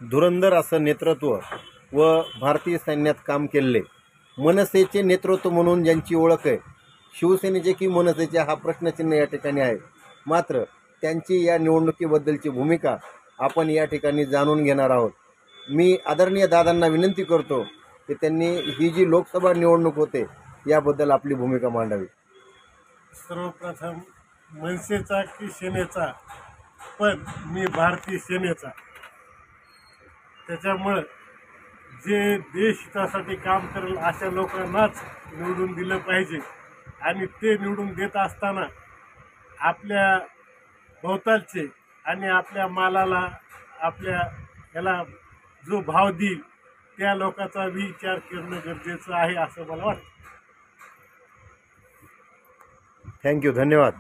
धुरंधर असं नेतृत्व व भारतीय सैन्यात काम केलेले मनसेचे नेतृत्व म्हणून ज्यांची ओळख आहे, शिवसेनेचे की मनसेचे हा प्रश्नचिन्ह या ठिकाणी आहे। मात्र त्यांची या निवडणुकीबद्दलची भूमिका आपण या ठिकाणी जाणून घेणार आहोत। मी आदरणीय दादांना विनंती करतो की त्यांनी ही जी लोकसभा निवडणूक होते याबद्दल आपली भूमिका मांडावी। सर्वप्रथम मनसेचा की सेनेचा, पण मी भारतीय सेनेचा, त्याच्यामुळे जे देश हितासाठी काम करेल अशा लोकांनाच निवडून दिलं पाहिजे। आणि ते निवडून देत असताना आपल्या भोवतालचे आणि आपल्या मालाला आपल्या याला जो भाव देईल त्या लोकांचा विचार करणं गरजेचं आहे असं मला वाटतं। थँक्यू, धन्यवाद।